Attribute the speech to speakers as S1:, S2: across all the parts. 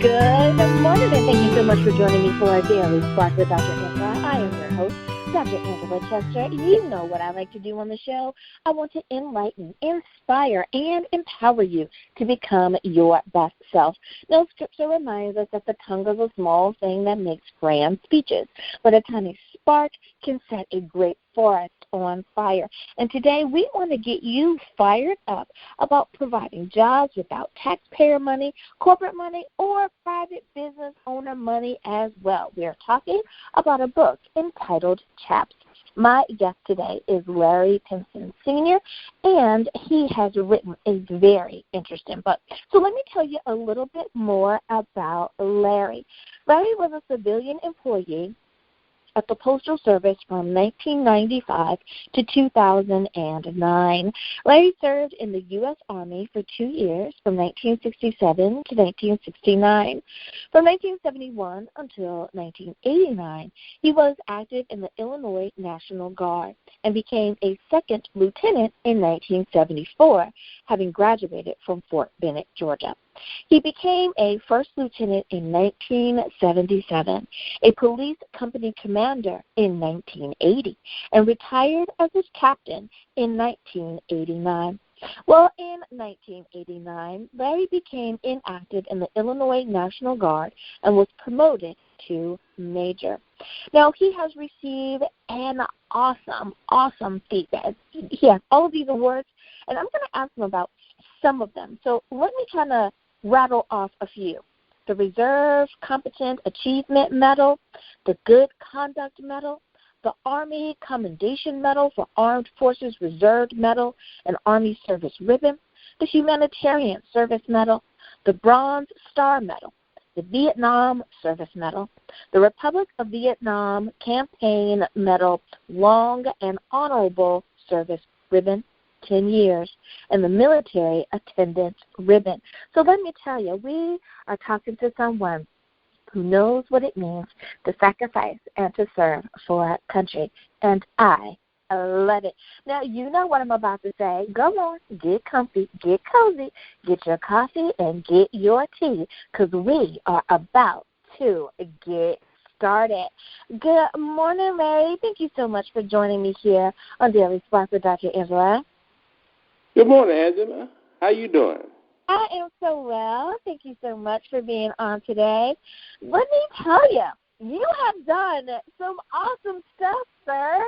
S1: Good morning, and thank you so much for joining me for our Daily Spark with Dr. Angela. I am your host, Dr. Angela Chester. You know what I like to do on the show. I want to enlighten, inspire, and empower you to become your best self. Now, Scripture reminds us that the tongue is a small thing that makes grand speeches, but a tiny spark can set a great forest on fire. And today we want to get you fired up about providing jobs without taxpayer money, corporate money, or private business owner money as well. We are talking about a book entitled CHAPPS. My guest today is Larry Pinson, Sr., and he has written a very interesting book. So let me tell you a little bit more about Larry. Larry was a civilian employee at the Postal Service from 1995 to 2009. Larry served in the U.S. Army for 2 years, from 1967 to 1969. From 1971 until 1989, he was active in the Illinois National Guard and became a second lieutenant in 1974, having graduated from Fort Benning, Georgia. He became a first lieutenant in 1977, a police company commander in 1980, and retired as a captain in 1989. Well, in 1989, Larry became inactive in the Illinois National Guard and was promoted to major. Now, he has received an awesome feedback. He has all of these awards, and I'm going to ask him about some of them. So let me kind of rattle off a few. The Reserve Competent Achievement Medal, the Good Conduct Medal, the Army Commendation Medal for Armed Forces Reserve Medal and Army Service Ribbon, the Humanitarian Service Medal, the Bronze Star Medal, the Vietnam Service Medal, the Republic of Vietnam Campaign Medal, Long and Honorable Service Ribbon, 10 years, and the Military Attendance Ribbon. So let me tell you, we are talking to someone who knows what it means to sacrifice and to serve for our country, and I love it. Now, you know what I'm about to say. Go on, get comfy, get cozy, get your coffee, and get your tea, because we are about to get started. Good morning, Larry. Thank you so much for joining me here on Daily Spark with Dr. Angela.
S2: Good morning, Angela. How you doing?
S1: I am so well. Thank you so much for being on today. Let me tell you, you have done some awesome stuff, sir.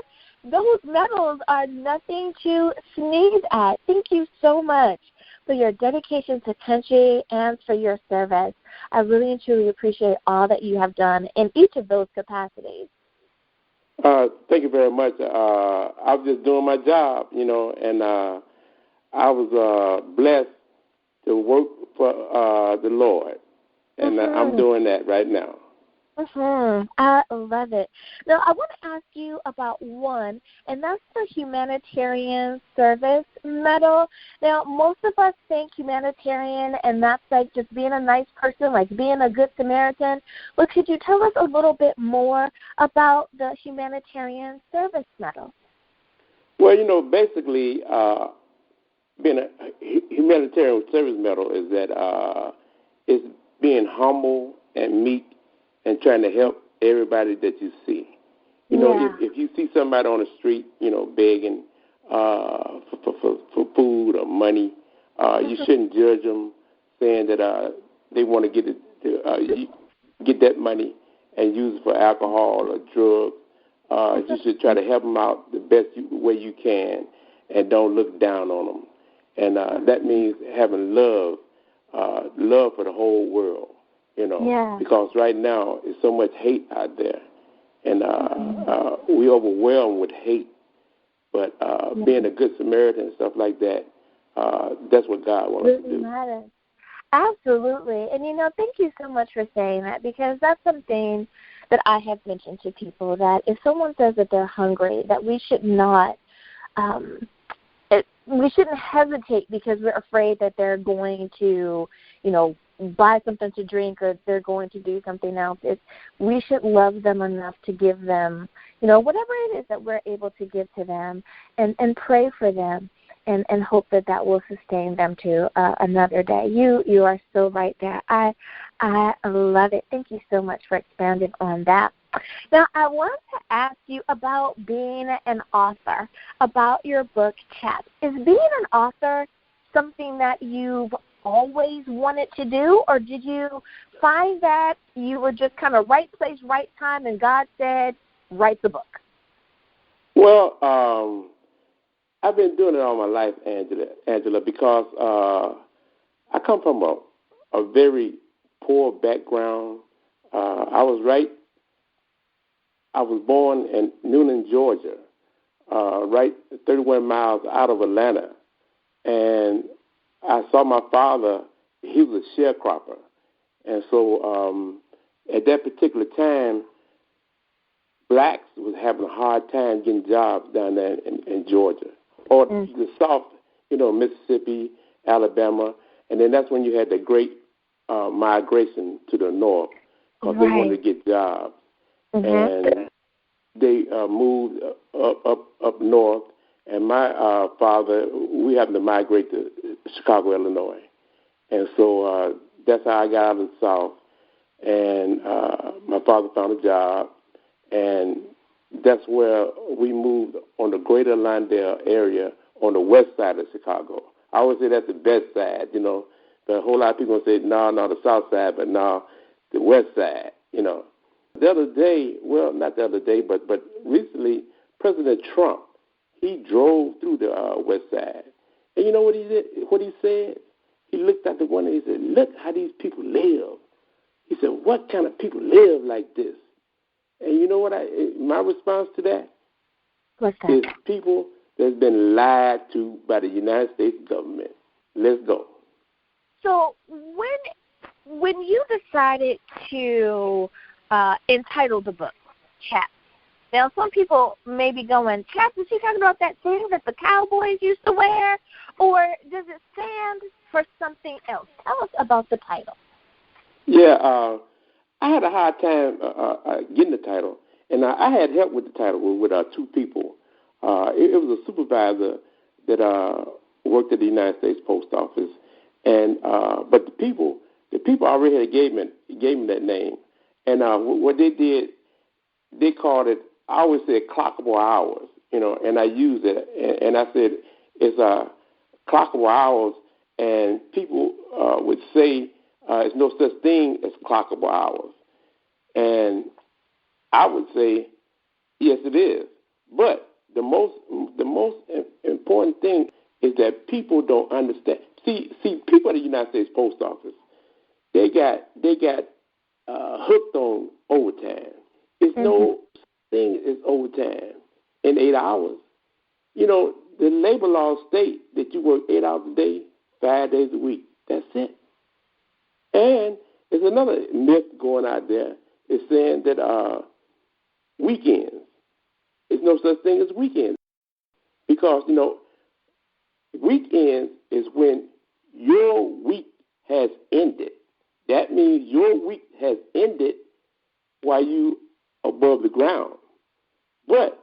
S1: Those medals are nothing to sneeze at. Thank you so much for your dedication to country and for your service. I really and truly appreciate all that you have done in each of those capacities.
S2: Thank you very much. I was just doing my job, and I was blessed to work for the Lord, and I'm doing that right now.
S1: I love it. Now, I want to ask you about one, and that's the Humanitarian Service Medal. Now, most of us think humanitarian, and that's like just being a nice person, like being a good Samaritan. But could you tell us a little bit more about the Humanitarian Service Medal?
S2: Well, basically, being a humanitarian service medal is that it's being humble and meek and trying to help everybody that you see. If you see somebody on the street, begging for food or money, you shouldn't judge them, saying that they want to get that money and use it for alcohol or drugs. You should try to help them out the best way you can, and don't look down on them. And that means having love for the whole world, because right now there's so much hate out there, and we're overwhelmed with hate. But being a good Samaritan and stuff like that, that's what God wants us to do.
S1: Matters. Absolutely. And, thank you so much for saying that, because that's something that I have mentioned to people, that if someone says that they're hungry, that we should not we shouldn't hesitate because we're afraid that they're going to, buy something to drink or they're going to do something else. We should love them enough to give them, whatever it is that we're able to give to them and pray for them and hope that will sustain them to another day. You are so right there. I love it. Thank you so much for expanding on that. Now, I want to ask you about being an author, about your book, CHAPPS. Is being an author something that you've always wanted to do, or did you find that you were just kind of right place, right time, and God said, write the book?
S2: Well, I've been doing it all my life, Angela, because I come from a very poor background. I was born in Newnan, Georgia, right 31 miles out of Atlanta. And I saw my father, he was a sharecropper. And so at that particular time, blacks was having a hard time getting jobs down there in Georgia. Or the South, Mississippi, Alabama. And then that's when you had the great migration to the North because they wanted to get jobs. And they moved up north, and my father, we happened to migrate to Chicago, Illinois. And so that's how I got out of the South. And my father found a job, and that's where we moved on the greater Lawndale area on the west side of Chicago. I always say that's the best side, But a whole lot of people say, no, the south side, but no, the west side, The other day, well, not the other day, but recently, President Trump, he drove through the west side. And you know what he did? What he said? He looked at the one and he said, look how these people live. He said, what kind of people live like this? And you know what my response to that?
S1: What's that?
S2: Is people that's been lied to by the United States government. Let's go.
S1: So when you decided to entitle the book, CHAPPS. Now, some people may be going, CHAPPS, is he talking about that thing that the cowboys used to wear? Or does it stand for something else? Tell us about the title.
S2: Yeah, I had a hard time getting the title, and I had help with the title with two people. It was a supervisor that worked at the United States Post Office, and but the people already had gave me that name. And what they did, they called it, I always said clockable hours, and I used it. And I said it's clockable hours, and people would say there's no such thing as clockable hours. And I would say, yes, it is. But the most important thing is that people don't understand. See, people at the United States Post Office, they got hooked on overtime. It's no thing as overtime in 8 hours. The labor laws state that you work 8 hours a day, 5 days a week. That's it. And there's another myth going out there. It's saying that weekends. There's no such thing as weekends. Because, weekends is when your week has ended. That means your week has ended while you above the ground. But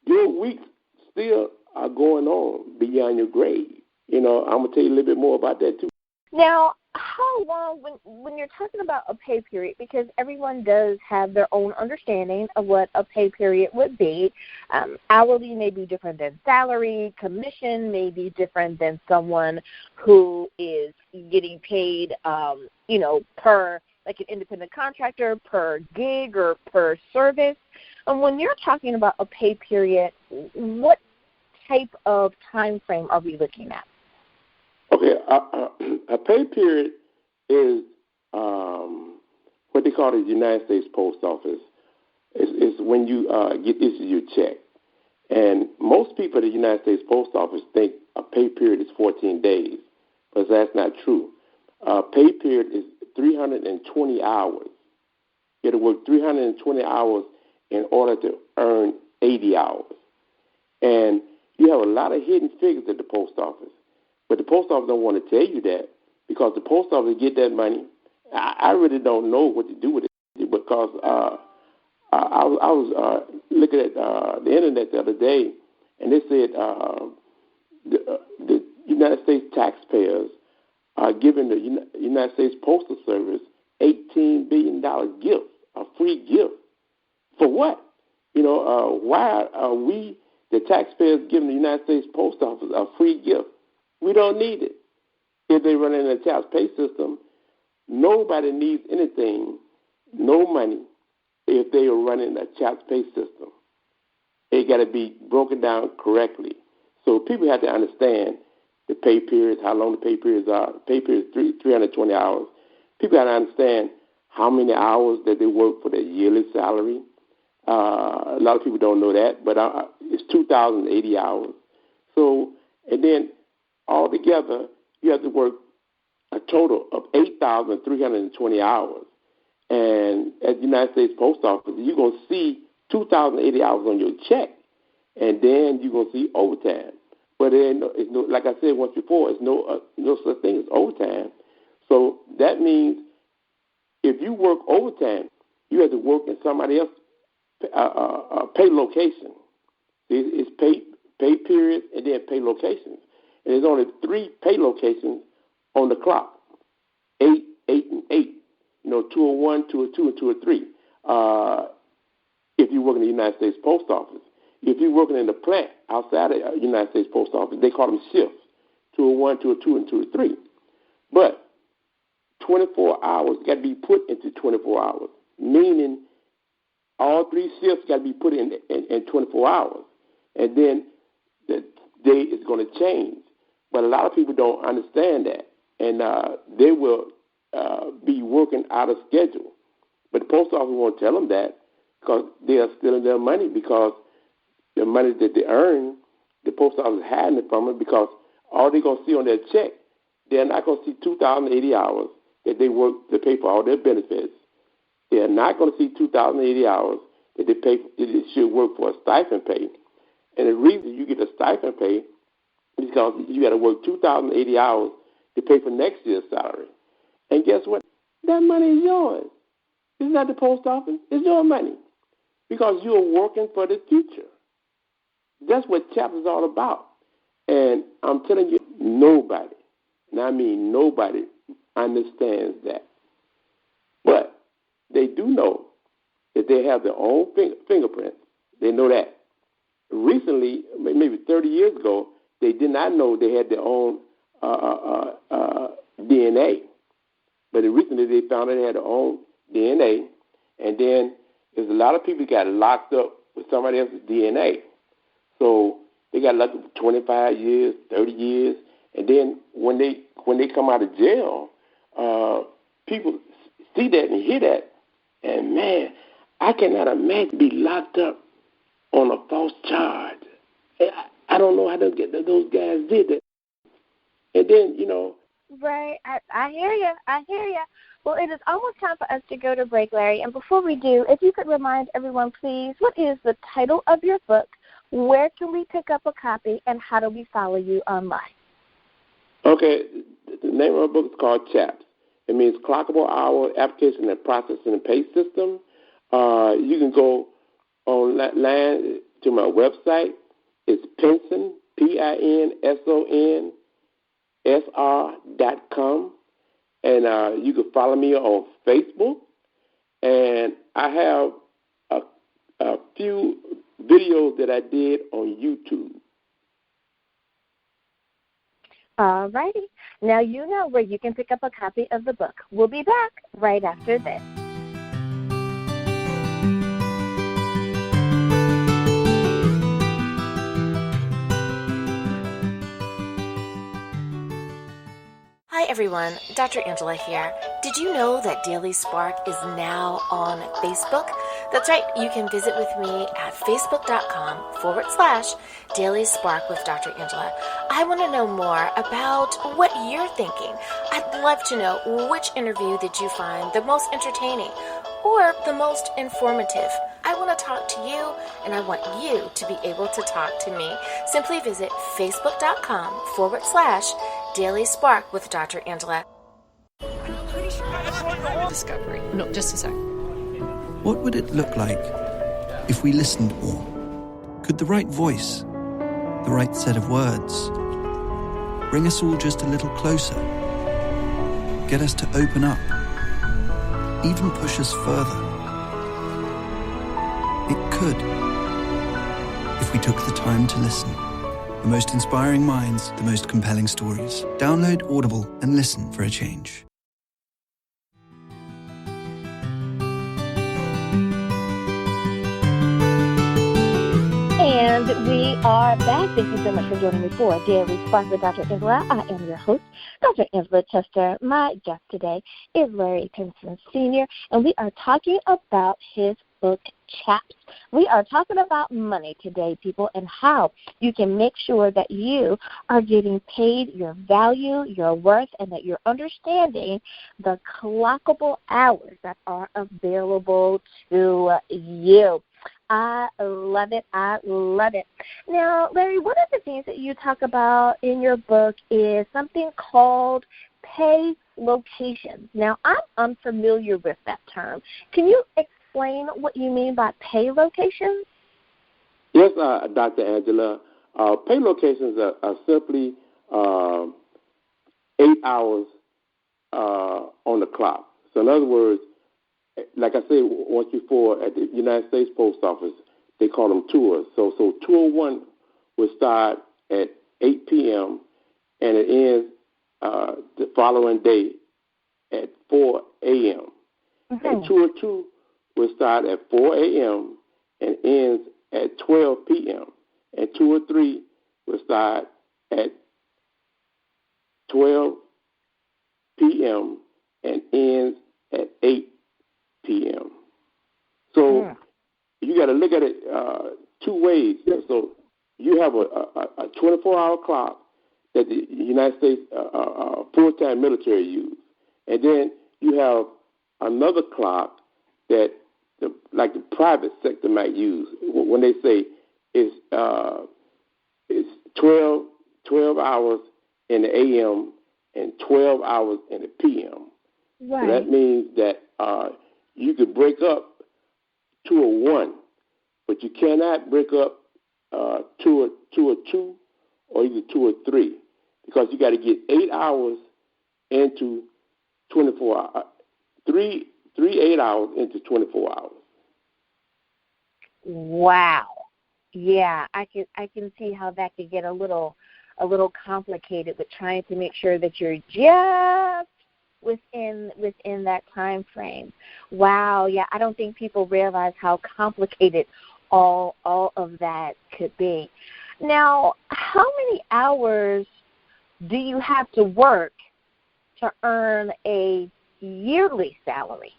S2: your weeks still are going on beyond your grave. I'm going to tell you a little bit more about that, too.
S1: Now, how long, when you're talking about a pay period, because everyone does have their own understanding of what a pay period would be. Hourly may be different than salary. Commission may be different than someone who is getting paid, per, like an independent contractor, per gig or per service. And when you're talking about a pay period, what type of time frame are we looking at?
S2: Okay, a pay period is what they call the United States Post Office. It's when you get issued your check. And most people at the United States Post Office think a pay period is 14 days, but that's not true. A pay period is 320 hours. You have to work 320 hours in order to earn 80 hours. And you have a lot of hidden figures at the post office. But the post office don't want to tell you that because the post office get that money. I really don't know what to do with it because I was looking at the internet the other day, and they said the United States taxpayers are giving the United States Postal Service $18 billion gift, a free gift. For what? Why are we, the taxpayers, giving the United States Post Office a free gift? We don't need it. If they run in a CHAPPS pay system, nobody needs anything, no money, if they are running a CHAPPS pay system. It got to be broken down correctly. So people have to understand the pay periods, how long the pay periods are. The pay period is 320 hours. People got to understand how many hours that they work for their yearly salary. A lot of people don't know that, but it's 2,080 hours. So, and then altogether, you have to work a total of 8,320 hours. And at the United States Post Office, you're going to see 2,080 hours on your check, and then you're going to see overtime. But it's no, like I said once before, it's no such thing as overtime. So that means if you work overtime, you have to work in somebody else's pay location. It's pay periods and then pay locations. And there's only 3 pay locations on the clock, 8, 8, and 8. 201, 202, and 203. If you work in the United States Post Office. If you're working in the plant outside of the United States Post Office, they call them shifts, 201, 202, and 203. But 24 hours got to be put into 24 hours, meaning all 3 shifts got to be put in 24 hours. And then the day is going to change. But a lot of people don't understand that, and they will be working out of schedule. But the post office won't tell them that because they are stealing their money, because the money that they earn, the post office is hiding it from them, because all they're going to see on their check, they're not going to see 2,080 hours that they work to pay for all their benefits. They're not going to see 2,080 hours that they should work for a stipend pay. And the reason you get a stipend pay is because you got to work 2,080 hours to pay for next year's salary. And guess what? That money is yours. It's not the post office. It's your money, because you're working for the future. That's what CHAPPS is all about. And I'm telling you, nobody, and I mean nobody, understands that. But they do know that they have their own fingerprints. They know that. Recently, maybe 30 years ago, they did not know they had their own DNA. But recently they found out they had their own DNA, and then there's a lot of people got locked up with somebody else's DNA. So they got locked up for 25 years, 30 years, and then when they come out of jail, people see that and hear that, and man, I cannot imagine be locked up on a false charge. I don't know how those guys did that. And then,
S1: Right. I hear you. Well, it is almost time for us to go to break, Larry. And before we do, if you could remind everyone, please, what is the title of your book, where can we pick up a copy, and how do we follow you online?
S2: Okay. The name of my book is called CHAPPS. It means Clockable Hour Application and Processing and Pay System. You can go online to my website. It's Pinson, PINSON. SR.com, and you can follow me on Facebook, and I have a few videos that I did on YouTube.
S1: All righty. Now you know where you can pick up a copy of the book. We'll be back right after this.
S3: Hi everyone, Dr. Angela here. Did you know that Daily Spark is now on Facebook? That's right, you can visit with me at facebook.com/Daily Spark with Dr. Angela. I want to know more about what you're thinking. I'd love to know, which interview did you find the most entertaining or the most informative? I want to talk to you, and I want you to be able to talk to me. Simply visit facebook.com/Daily Spark with Dr. Angela.
S4: Discovery. No, just a sec.
S5: What would it look like if we listened more? Could the right voice, the right set of words, bring us all just a little closer, get us to open up, even push us further. It could, if we took the time to listen. The most inspiring minds, the most compelling stories. Download Audible and listen for a change.
S1: And we are back. Thank you so much for joining me for Daily Spark with Dr. Angela. I am your host, Dr. Angela Chester. My guest today is Larry Pinson Sr., and we are talking about his book, CHAPPS. We are talking about money today, people, and how you can make sure that you are getting paid your value, your worth, and that you're understanding the clockable hours that are available to you. I love it. I love it. Now, Larry, one of the things that you talk about in your book is something called pay locations. Now, I'm unfamiliar with that term. Can you explain what you mean by pay locations?
S2: Yes, Dr. Angela. Pay locations are simply 8 hours on the clock. So in other words, like I said once before, at the United States Post Office, they call them tours. So 201 will start at 8 p.m. and it ends the following day at 4 a.m. Mm-hmm. And 202 will start at 4 a.m. and ends at 12 p.m. And 203 will start at 12 p.m. and ends at 8 p.m. So you got to look at it two ways. So you have a 24-hour clock that the United States full-time military use, and then you have another clock that the private sector might use when they say it's 12 hours in the a.m. and 12 hours in the p.m. Right. So that means that you could break up 201, but you cannot break up 202 or even 203 because you got to get 8 hours into 24 hours, three 8 hours into 24 hours.
S1: Wow. Yeah, I can see how that could get a little complicated with trying to make sure that you're just within that time frame. Wow, yeah, I don't think people realize how complicated all of that could be. Now, how many hours do you have to work to earn a yearly salary?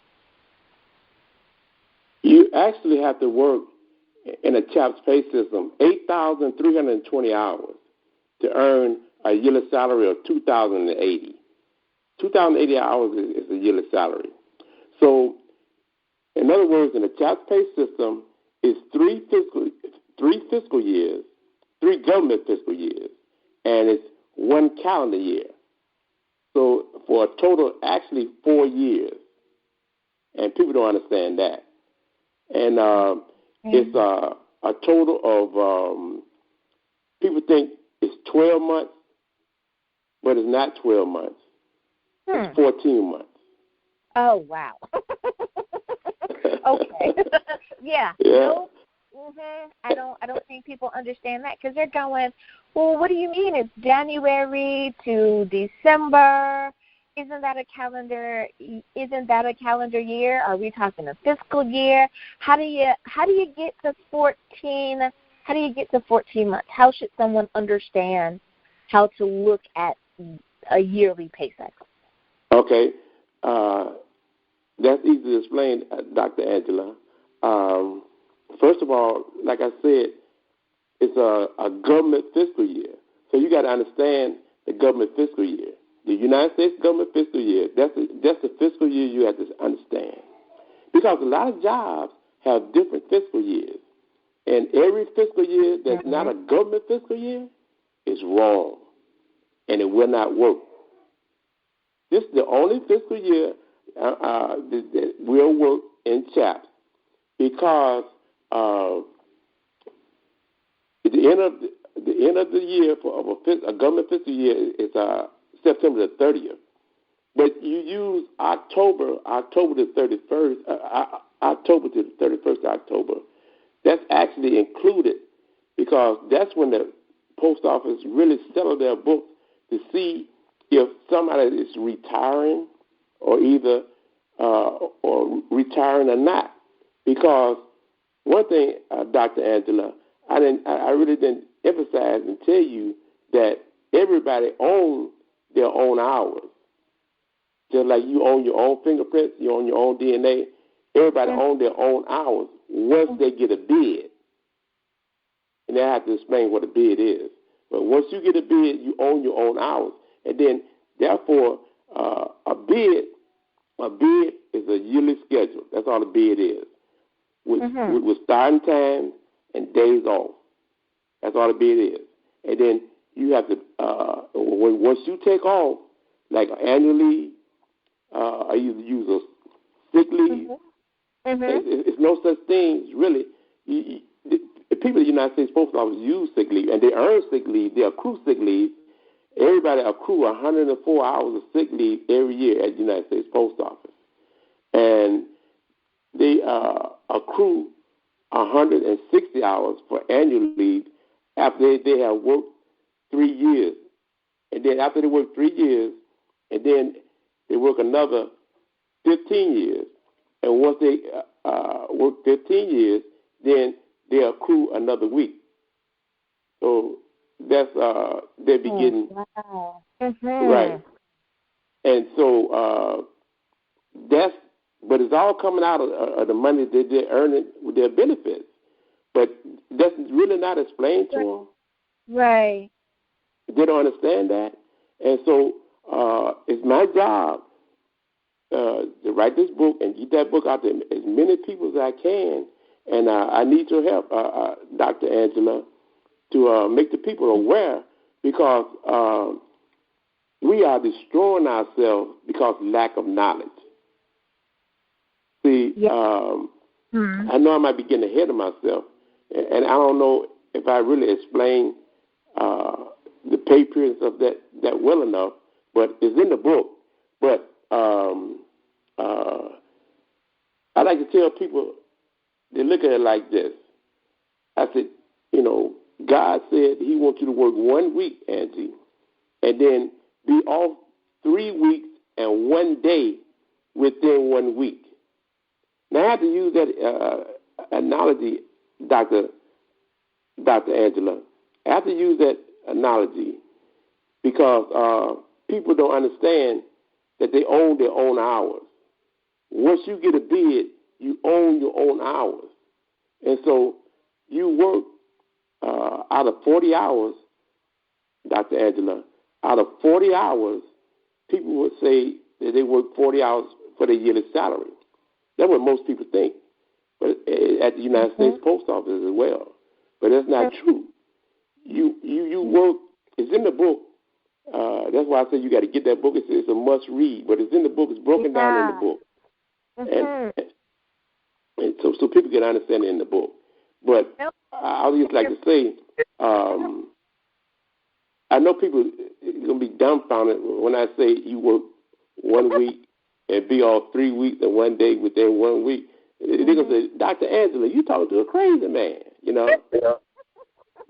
S2: You actually have to work in a CHAPPS pay system 8,320 hours to earn a yearly salary of 2,080. 2,080 hours is a yearly salary. So, in other words, in the CHAPPS pay system, it's three fiscal years, 3 government fiscal years, and it's 1 calendar year. So, for a total, actually 4 years. And people don't understand that. And it's a total of, people think it's 12 months, but it's not 12 months. It's 14 months.
S1: Oh, wow. Okay. Yeah. Nope. I don't think people understand that because they're going, well, what do you mean? It's January to December. Isn't that a calendar year? Are we talking a fiscal year? How do you get to 14? How do you get to 14 months? How should someone understand how to look at a yearly pay cycle?
S2: Okay, that's easy to explain, Dr. Angela. First of all, like I said, it's a government fiscal year. So you got to understand the government fiscal year. The United States government fiscal year, that's the fiscal year you have to understand. Because a lot of jobs have different fiscal years. And every fiscal year that's not a government fiscal year is wrong. And it will not work. This is the only fiscal year that will work in CHAPPS because at the end of the end of the year for a government fiscal year is September the 30th. But you use October the 31st, October to the 31st of October. That's actually included because that's when the post office really settle their books to see if somebody is retiring or either or retiring or not. Because one thing, Dr. Angela, I really didn't emphasize and tell you that everybody owns their own hours. Just like you own your own fingerprints, you own your own DNA, everybody owns their own hours once they get a bid. And I have to explain what a bid is. But once you get a bid, you own your own hours. And then, therefore, a bid is a yearly schedule. That's all a bid is. With starting time and days off. That's all a bid is. And then you have to, once you take off, like annual leave, I use a sick leave. It's no such thing, really. The people in the United States Post Office use sick leave, and they earn sick leave. They accrue sick leave. Everybody accrue 104 hours of sick leave every year at the United States Post Office. And they accrue 160 hours for annual leave after they have worked 3 years. And then after they work 3 years, and then they work another 15 years. And once they work 15 years, then they accrue another week. So that's they'll be getting right. And so but it's all coming out of the money that they're earning with their benefits. But that's really not explained to them.
S1: Right.
S2: They don't understand that. And so it's my job to write this book and get that book out to as many people as I can. And I need your help, Dr. Angela, to make the people aware because we are destroying ourselves because of lack of knowledge. See, I know I might be getting ahead of myself, and I don't know if I really explain the papers of that well enough, but it's in the book. But I like to tell people, they look at it like this. I said, God said he wants you to work 1 week, Angie, and then be off 3 weeks and 1 day within 1 week. Now, I have to use that analogy, Dr. Angela. I have to use that analogy because people don't understand that they own their own hours. Once you get a bid, you own your own hours. And so you work out of 40 hours, Dr. Angela, out of 40 hours, people would say that they work 40 hours for their yearly salary. That's what most people think, but at the United States Post Office as well. But that's not true. You work. It's in the book. That's why I say you got to get that book. It's a must read, but it's in the book. It's broken down in the book, and so people can understand it in the book. But I would just like to say, I know people are gonna be dumbfounded when I say you work 1 week and be off 3 weeks and 1 day within 1 week. They're going to say, Dr. Angela, you talking to a crazy man,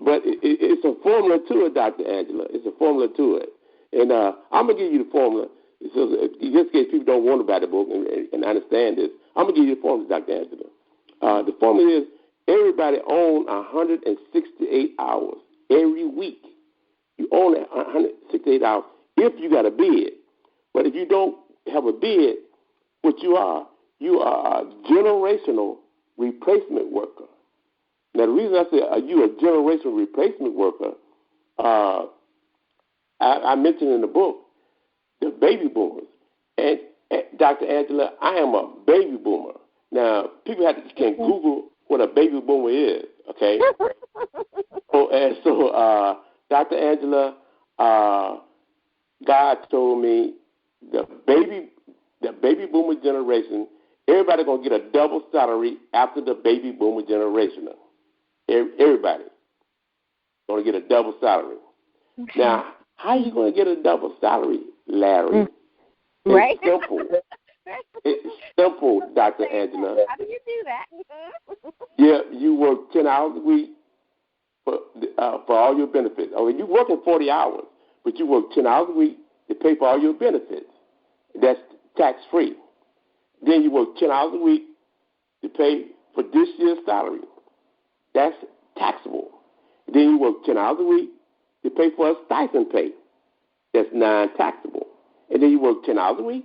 S2: But it's a formula to it, Dr. Angela. It's a formula to it. And I'm going to give you the formula. So in this case, people don't want to buy the book and understand this. I'm going to give you the formula, Dr. Angela. The formula is everybody owns 168 hours every week. You own 168 hours if you got a bid. But if you don't have a bid, what you are a generational replacement worker. Now, the reason I say are you a generational replacement worker, I mentioned in the book the baby boomers. And Dr. Angela, I am a baby boomer. Now, people can Google what a baby boomer is, okay? So, Dr. Angela, God told me the baby boomer generation, everybody going to get a double salary after the baby boomer generation. Everybody. going to get a double salary.
S1: Okay.
S2: Now, how are you going to get a double salary, Larry?
S1: Right.
S2: It's simple. It's simple, Dr. Angela.
S1: How do you do that?
S2: Yeah, you work 10 hours a week for all your benefits. I mean, you're working 40 hours, but you work 10 hours a week to pay for all your benefits. That's tax-free. Then you work 10 hours a week to pay for this year's salary. That's taxable. Then you work 10 hours a week to pay for a stipend pay. That's non-taxable. And then you work 10 hours a week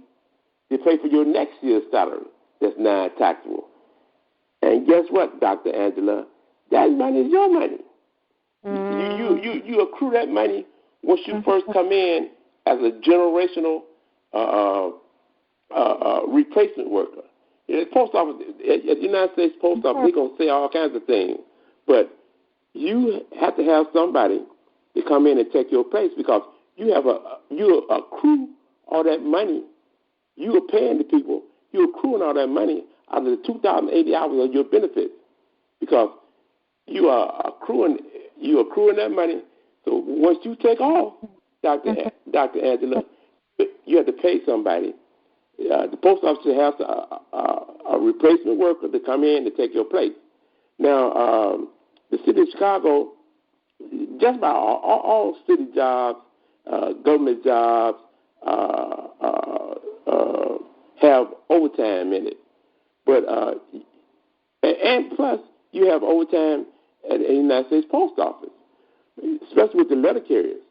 S2: to pay for your next year's salary. That's non-taxable. And guess what, Dr. Angela? That money is your money. You accrue that money once you first come in as a generational replacement worker. In the post office, at the United States Post Office, they're going to say all kinds of things. But you have to have somebody to come in and take your place because you accrue all that money. You are paying the people. You're accruing all that money out of the 2,080 hours of your benefits because you are accruing that money. So once you take off, Dr. Angela, you have to pay somebody. The post office has a replacement worker to come in to take your place. Now, the city of Chicago, just about all city jobs, government jobs, have overtime in it. But and plus, you have overtime at the United States Post Office, especially with the letter carriers.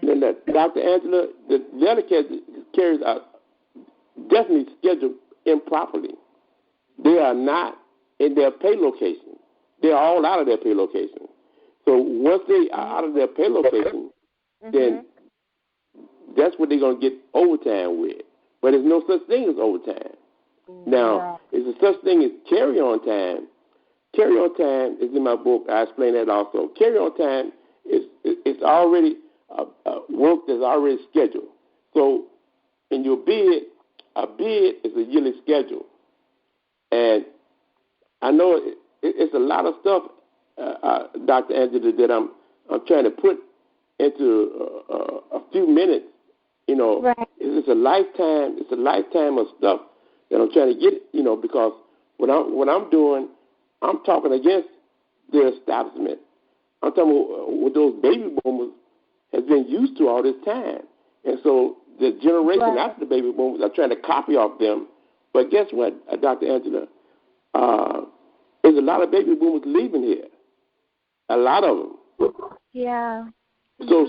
S2: And Dr. Angela, the letter carriers are definitely scheduled improperly. They are not in their pay location. They're all out of their pay location. So once they are out of their pay location, then that's what they're going to get overtime with. But there's no such thing as overtime. Now, there's a such thing as carry-on time. Carry-on time is in my book. I explain that also. Carry-on time is already work that's already scheduled. So in your bid, a bid is a yearly schedule. And I know it's a lot of stuff, Dr. Angela, that I'm trying to put into a few minutes. You know, it's a lifetime. It's a lifetime of stuff that I'm trying to get. You know, because what I'm doing, I'm talking against the establishment. I'm talking about what those baby boomers has been used to all this time, and so the generation after the baby boomers are trying to copy off them. But guess what, Dr. Angela? There's a lot of baby boomers leaving here. A lot of them.
S1: Yeah.
S2: So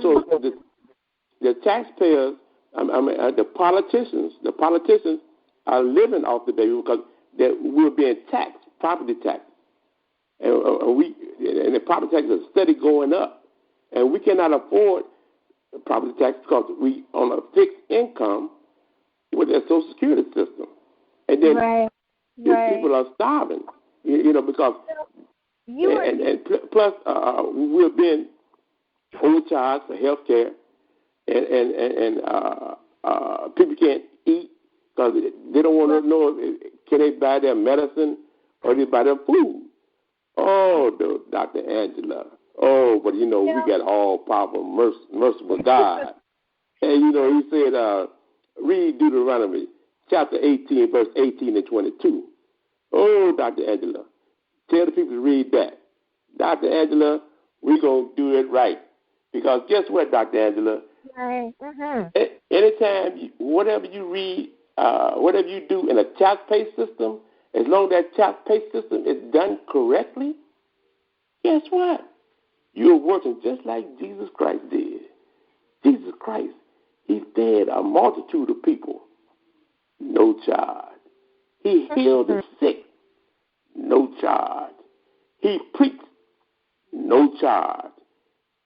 S2: the taxpayers, the politicians are living off the baby because we're being taxed, property tax, and the property tax is steady going up, and we cannot afford property tax because we on a fixed income with a Social Security system, and then people are starving, you know, because plus we're being overcharged for health care, and people can't eat because they don't want to know can they buy their medicine or they buy their food. Oh, Dr. Angela. Oh, but you know we got all powerful, merciful God, and you know He said, read Deuteronomy chapter 18, verse 18 and 22. Oh, Dr. Angela, tell the people to read that. Dr. Angela, we're going to do it right. Because guess what, Dr. Angela? Anytime, whatever you read, whatever you do in a tax pay system, as long as that tax pay system is done correctly, guess what? You're working just like Jesus Christ did. Jesus Christ, He fed a multitude of people, no charge. He healed the sick, no charge. He preached, no charge.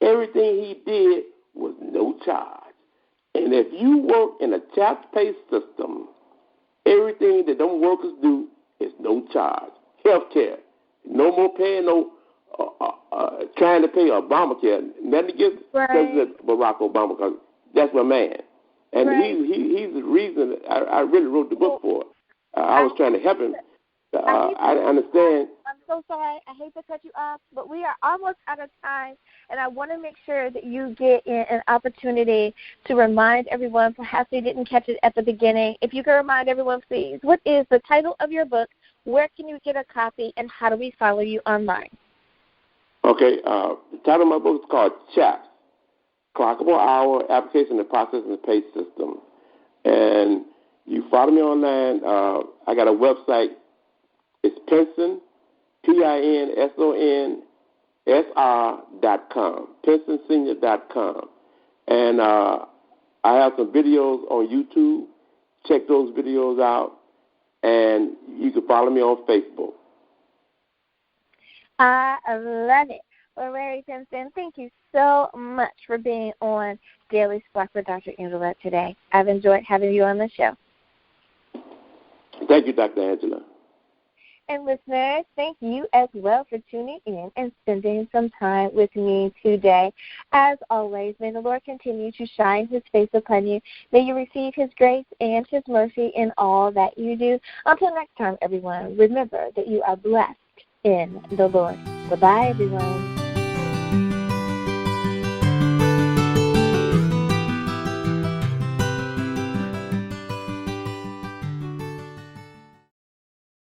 S2: Everything He did was no charge. And if you work in a tax pay system, everything that them workers do is no charge. Health care, no more paying trying to pay Obamacare. Nothing against President Barack Obama because that's my man. And he's the reason I really wrote the book for. I was trying to help him. I understand
S1: so sorry. I hate to cut you off, but we are almost out of time, and I want to make sure that you get an opportunity to remind everyone, perhaps they didn't catch it at the beginning. If you can remind everyone, please, what is the title of your book, where can you get a copy, and how do we follow you online?
S2: Okay, the title of my book is called CHAPPS, Clockable Hour Application and Processing Pay System. And you follow me online. I got a website. It's Pinson, PINSONSR.com, PinsonSenior.com. And I have some videos on YouTube. Check those videos out. And you can follow me on Facebook.
S1: I love it. Well, Larry Pinson, thank you so much for being on Daily Spark with Dr. Angela today. I've enjoyed having you on the show.
S2: Thank you, Dr. Angela.
S1: And listeners, thank you as well for tuning in and spending some time with me today. As always, may the Lord continue to shine his face upon you. May you receive his grace and his mercy in all that you do. Until next time, everyone, remember that you are blessed in the Lord. Bye-bye, everyone.